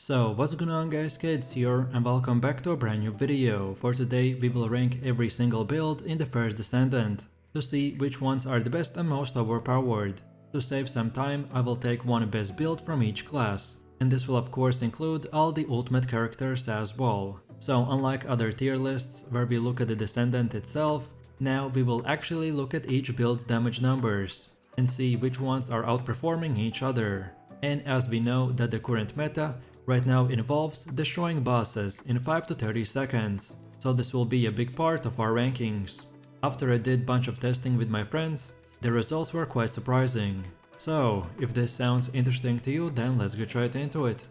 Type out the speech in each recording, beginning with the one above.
So what's going on guys, Kids here and welcome back to a brand new video. For today we will rank every single build in the first Descendant to see which ones are the best and most overpowered. To save some time I will take one best build from each class, and this will of course include all the ultimate characters as well. So unlike other tier lists where we look at the Descendant itself, now we will actually look at each build's damage numbers and see which ones are outperforming each other. And as we know that the current meta right now involves destroying bosses in 5 to 30 seconds, so this will be a big part of our rankings. After I did bunch of testing with my friends, the results were quite surprising. So if this sounds interesting to you, then let's get right into it.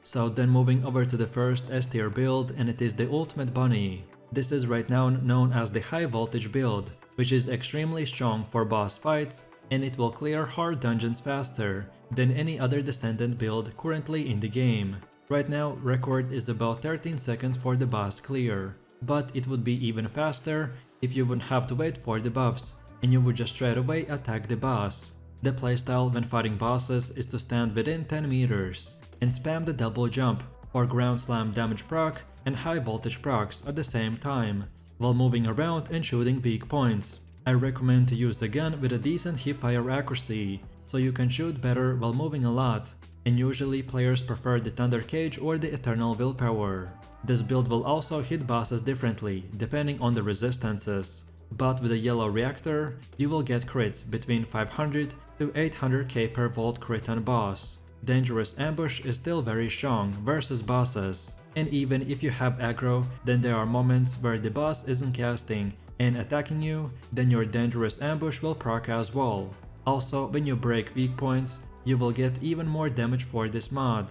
So then moving over to the first S tier build, and it is the Ultimate Bunny. This is right now known as the high voltage build, which is extremely strong for boss fights, and it will clear hard dungeons faster than any other Descendant build currently in the game. Right now record is about 13 seconds for the boss clear, but it would be even faster if you wouldn't have to wait for the buffs and you would just straight away attack the boss. The playstyle when fighting bosses is to stand within 10 meters and spam the double jump or ground slam damage proc and high voltage procs at the same time while moving around and shooting weak points. I recommend to use a gun with a decent hipfire accuracy, so you can shoot better while moving a lot, and usually players prefer the Thunder Cage or the Eternal Willpower. This build will also hit bosses differently depending on the resistances, but with a yellow reactor you will get crits between 500 to 800k per volt crit on boss. Dangerous Ambush is still very strong versus bosses, and even if you have aggro, then there are moments where the boss isn't casting and attacking you, then your Dangerous Ambush will proc as well. Also, when you break weak points, you will get even more damage for this mod.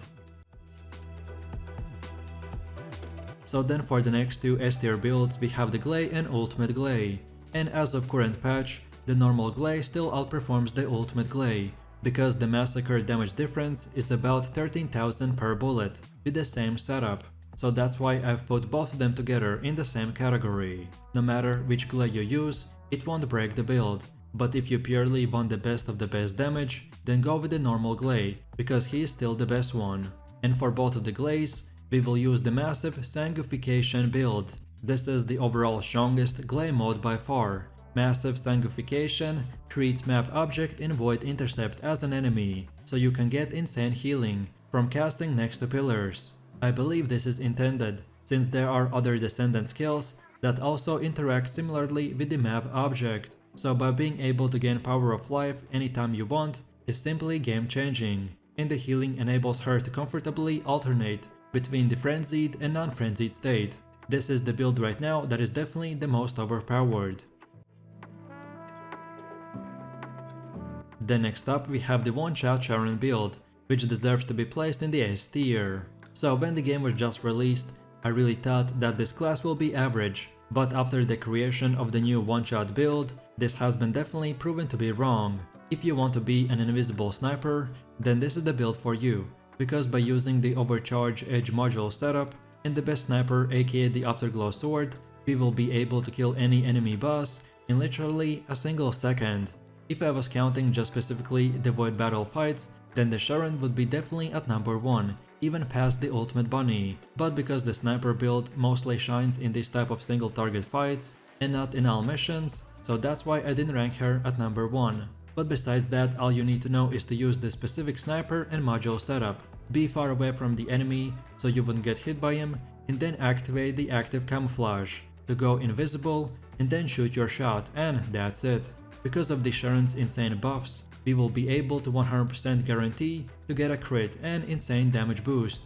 So then for the next two S tier builds we have the Gley and Ultimate Gley, and as of current patch, the normal Gley still outperforms the Ultimate Gley, because the massacre damage difference is about 13,000 per bullet with the same setup. So that's why I've put both of them together in the same category. No matter which Gley you use, it won't break the build, but if you purely want the best of the best damage, then go with the normal Gley, because he is still the best one. And for both of the Gleys, we will use the massive Sanguification build. This is the overall strongest Gley mode by far. Massive Sanguification treats map object in Void Intercept as an enemy, so you can get insane healing from casting next to pillars. I believe this is intended, since there are other Descendant skills that also interact similarly with the map object, so by being able to gain power of life anytime you want is simply game changing, and the healing enables her to comfortably alternate between the frenzied and non-frenzied state. This is the build right now that is definitely the most overpowered. Then next up we have the one-shot Sharen build, which deserves to be placed in the S tier. So when the game was just released, I really thought that this class will be average, but after the creation of the new one-shot build, this has been definitely proven to be wrong. If you want to be an invisible sniper, then this is the build for you, because by using the overcharge edge module setup and the best sniper aka the Afterglow sword, we will be able to kill any enemy boss in literally a single second. If I was counting just specifically the Void Battle fights, then the Sharen would be definitely at number 1, even past the Ultimate Bunny, but because the sniper build mostly shines in this type of single target fights and not in all missions, so that's why I didn't rank her at number 1. But besides that, all you need to know is to use the specific sniper and module setup. Be far away from the enemy so you wouldn't get hit by him, and then activate the active camouflage to go invisible and then shoot your shot, and that's it. Because of the Sharen's insane buffs, we will be able to 100% guarantee to get a crit and insane damage boost.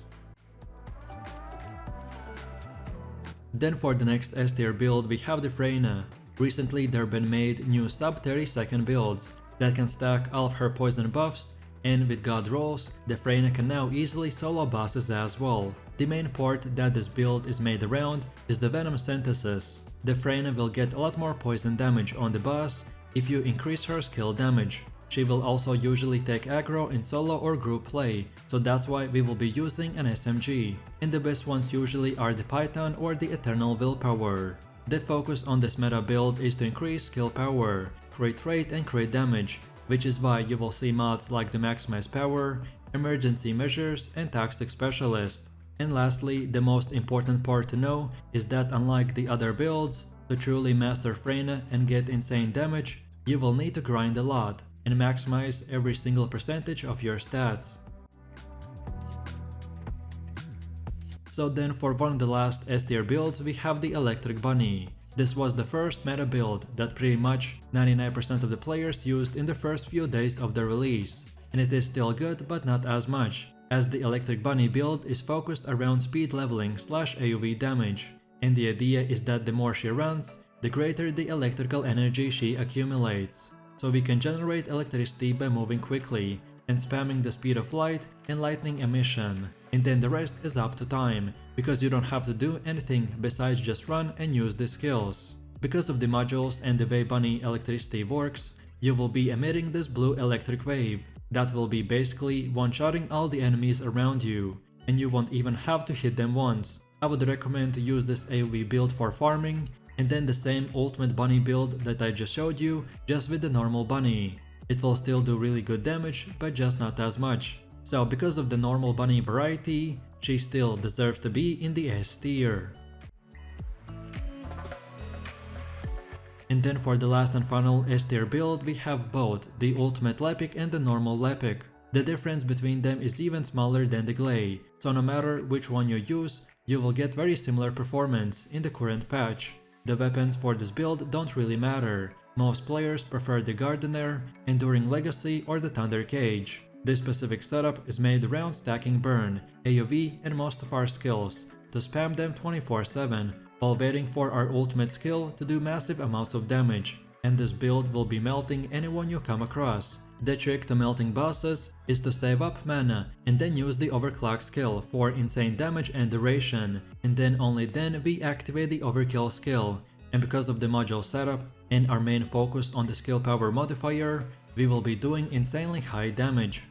Then for the next S tier build we have the Freyna. Recently there have been made new sub 30 second builds that can stack all of her poison buffs, and with god rolls, the Freyna can now easily solo bosses as well. The main part that this build is made around is the Venom synthesis. The Freyna will get a lot more poison damage on the boss if you increase her skill damage. She will also usually take aggro in solo or group play, so that's why we will be using an SMG, and the best ones usually are the Python or the Eternal Willpower. The focus on this meta build is to increase skill power, crit rate and crit damage, which is why you will see mods like the Maximize Power, Emergency Measures, and Toxic Specialist. And lastly, the most important part to know is that unlike the other builds, to truly master Freyna and get insane damage, you will need to grind a lot and maximize every single percentage of your stats. So then for one of the last S tier builds we have the Electric Bunny. This was the first meta build that pretty much 99% of the players used in the first few days of the release, and it is still good but not as much, as the Electric Bunny build is focused around speed leveling / AoE damage, and the idea is that the more she runs, the greater the electrical energy she accumulates. So we can generate electricity by moving quickly and spamming the speed of light and lightning emission, and then the rest is up to time, because you don't have to do anything besides just run and use the skills. Because of the modules and the way Bunny electricity works, you will be emitting this blue electric wave that will be basically one-shotting all the enemies around you, and you won't even have to hit them once. I would recommend to use this AoE build for farming, and then the same ultimate bunny build that I just showed you, just with the normal bunny. It will still do really good damage, but just not as much. So because of the normal bunny variety, she still deserves to be in the S tier. And then for the last and final S tier build we have both the ultimate Lepic and the normal Lepic. The difference between them is even smaller than the Gley, so no matter which one you use, you will get very similar performance in the current patch. The weapons for this build don't really matter. Most players prefer the Gardener, Enduring Legacy or the Thunder Cage. This specific setup is made around stacking burn, AoE and most of our skills, to spam them 24/7, while waiting for our ultimate skill to do massive amounts of damage, and this build will be melting anyone you come across. The trick to melting bosses is to save up mana and then use the overclock skill for insane damage and duration, and then only then we activate the overkill skill. And because of the module setup and our main focus on the skill power modifier, we will be doing insanely high damage.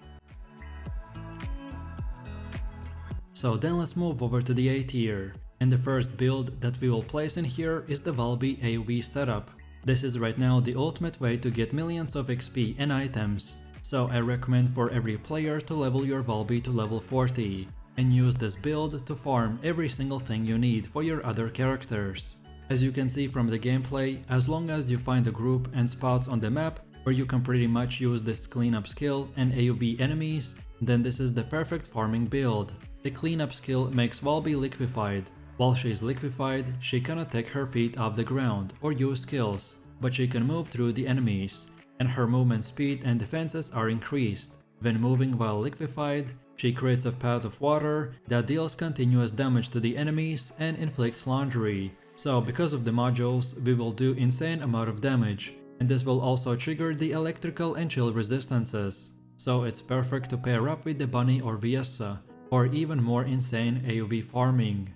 So then let's move over to the A tier, and the first build that we will place in here is the Valby AoE setup. This is right now the ultimate way to get millions of XP and items, so I recommend for every player to level your Valby to level 40, and use this build to farm every single thing you need for your other characters. As you can see from the gameplay, as long as you find a group and spots on the map where you can pretty much use this cleanup skill and AoE enemies, then this is the perfect farming build. The cleanup skill makes Valby liquefied. While she is liquefied, she cannot take her feet off the ground or use skills, but she can move through the enemies, and her movement speed and defenses are increased. When moving while liquefied, she creates a path of water that deals continuous damage to the enemies and inflicts laundry. So because of the modules, we will do insane amount of damage, and this will also trigger the electrical and chill resistances. So it's perfect to pair up with the Bunny or Viessa, or even more insane AoE farming.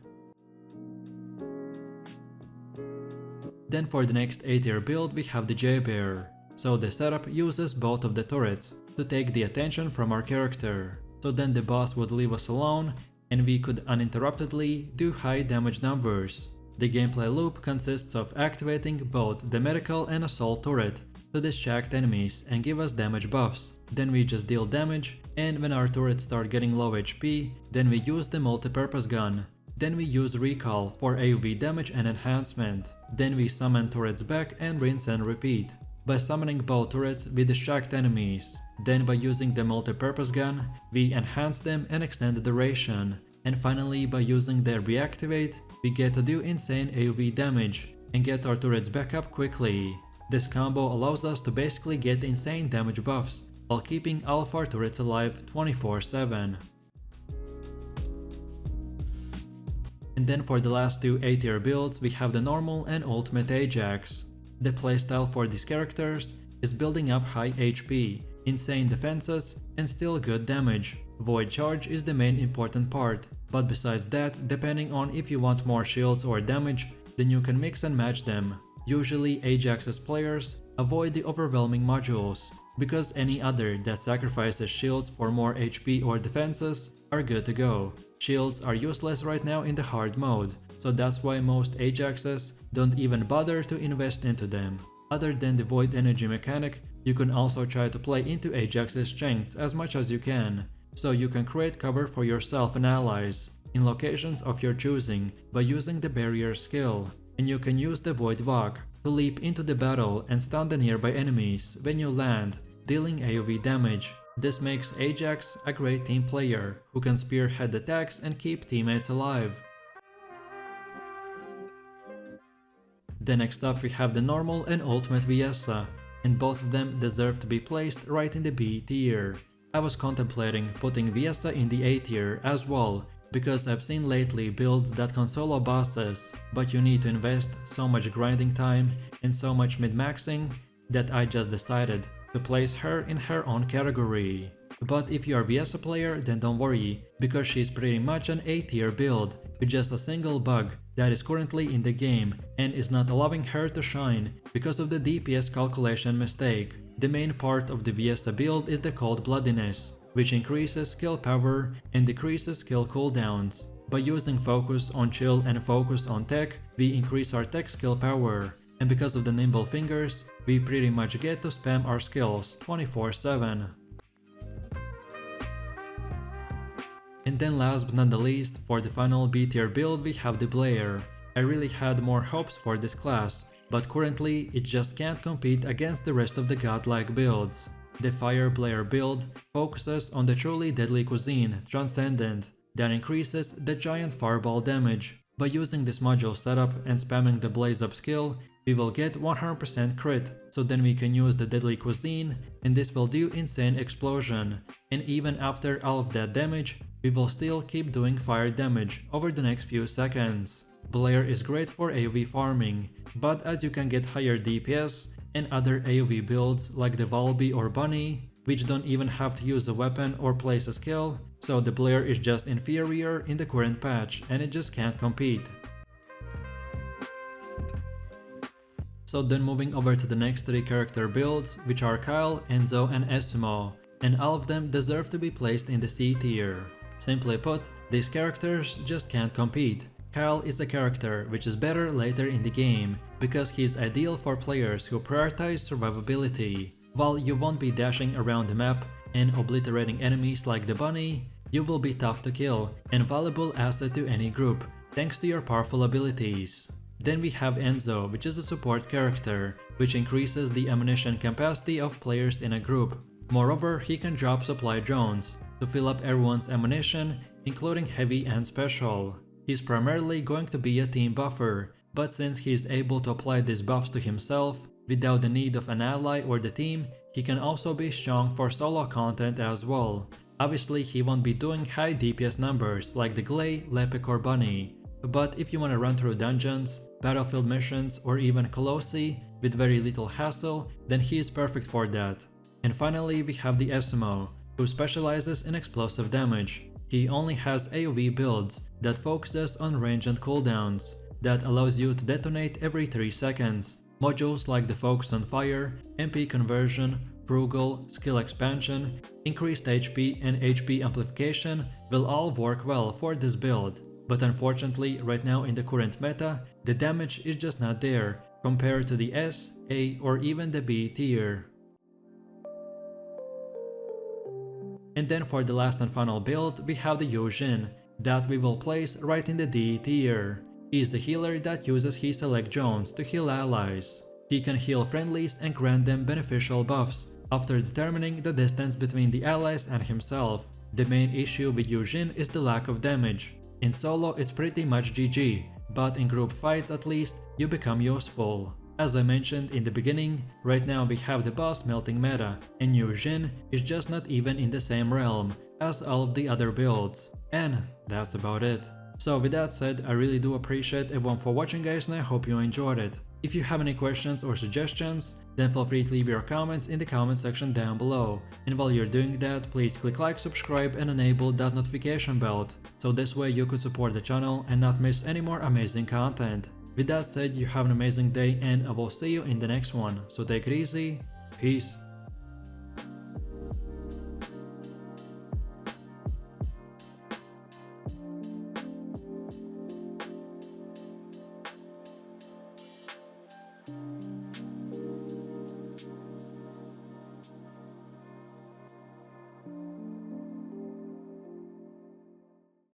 Then for the next A tier build we have the Jayber. So the setup uses both of the turrets to take the attention from our character. So then the boss would leave us alone and we could uninterruptedly do high damage numbers. The gameplay loop consists of activating both the medical and assault turret to distract enemies and give us damage buffs. Then we just deal damage, and when our turrets start getting low HP, then we use the multi-purpose gun. Then we use recall for AoE damage and enhancement. Then we summon turrets back and rinse and repeat. By summoning both turrets, we distract enemies. Then by using the multi-purpose gun, we enhance them and extend the duration. And finally, by using the reactivate, we get to do insane AoE damage and get our turrets back up quickly. This combo allows us to basically get insane damage buffs while keeping all of our turrets alive 24/7. And then for the last two A tier builds we have the normal and ultimate Ajax. The playstyle for these characters is building up high HP, insane defenses, and still good damage. Void charge is the main important part, but besides that, depending on if you want more shields or damage, then you can mix and match them. Usually Ajax's players avoid the overwhelming modules, because any other that sacrifices shields for more HP or defenses are good to go. Shields are useless right now in the hard mode, so that's why most Ajaxes don't even bother to invest into them. Other than the void energy mechanic, you can also try to play into Ajax's strengths as much as you can, so you can create cover for yourself and allies in locations of your choosing by using the barrier skill, and you can use the Void Walk to leap into the battle and stun the nearby enemies when you land, dealing AoE damage. This makes Ajax a great team player who can spearhead attacks and keep teammates alive. Then next up we have the normal and ultimate Viessa, and both of them deserve to be placed right in the B tier. I was contemplating putting Viessa in the A tier as well, because I've seen lately builds that can solo bosses, but you need to invest so much grinding time and so much mid-maxing that I just decided to place her in her own category. But if you are a Viessa player, then don't worry, because she's pretty much an A tier build with just a single bug that is currently in the game and is not allowing her to shine because of the DPS calculation mistake. The main part of the Viessa build is the Cold Bloodiness, which increases skill power and decreases skill cooldowns. By using focus on chill and focus on tech, we increase our tech skill power, and because of the nimble fingers, we pretty much get to spam our skills 24/7. And then last but not the least, for the final B tier build we have the Blair. I really had more hopes for this class, but currently it just can't compete against the rest of the godlike builds. The Fire Blair build focuses on the truly deadly cuisine, Descendant, that increases the giant fireball damage. By using this module setup and spamming the Blaze Up skill, we will get 100% crit, so then we can use the deadly cuisine and this will do insane explosion. And even after all of that damage, we will still keep doing fire damage over the next few seconds. Blair is great for AoE farming, but as you can get higher DPS and other AoE builds like the Valby or Bunny, which don't even have to use a weapon or place a skill, so the Blair is just inferior in the current patch and it just can't compete. So then moving over to the next 3 character builds, which are Kyle, Enzo and Esiemo, and all of them deserve to be placed in the C tier. Simply put, these characters just can't compete. Kyle is a character which is better later in the game, because he's ideal for players who prioritize survivability. While you won't be dashing around the map and obliterating enemies like the Bunny, you will be tough to kill and valuable asset to any group, thanks to your powerful abilities. Then we have Enzo, which is a support character, which increases the ammunition capacity of players in a group. Moreover, he can drop supply drones to fill up everyone's ammunition, including heavy and special. He's primarily going to be a team buffer, but since he's able to apply these buffs to himself without the need of an ally or the team, he can also be strong for solo content as well. Obviously, he won't be doing high DPS numbers like the Gley, Lepic or Bunny, but if you want to run through dungeons, battlefield missions or even Colossi with very little hassle, then he is perfect for that. And finally we have the Esiemo, who specializes in explosive damage. He only has AoE builds that focuses on range and cooldowns, that allows you to detonate every 3 seconds. Modules like the focus on fire, MP conversion, frugal, skill expansion, increased HP and HP amplification will all work well for this build. But unfortunately right now in the current meta, the damage is just not there compared to the S, A or even the B tier. And then for the last and final build, we have the Yujin, that we will place right in the D tier. He is a healer that uses his select drones to heal allies. He can heal friendlies and grant them beneficial buffs after determining the distance between the allies and himself. The main issue with Yujin is the lack of damage. In solo it's pretty much GG, but in group fights at least you become useful. As I mentioned in the beginning, right now we have the boss melting meta, and Yujin is just not even in the same realm as all of the other builds. And that's about it. So with that said, I really do appreciate everyone for watching guys, and I hope you enjoyed it. If you have any questions or suggestions, then feel free to leave your comments in the comment section down below. And while you're doing that, please click like, subscribe and enable that notification bell, so this way you could support the channel and not miss any more amazing content. With that said, you have an amazing day and I will see you in the next one. So take it easy, peace.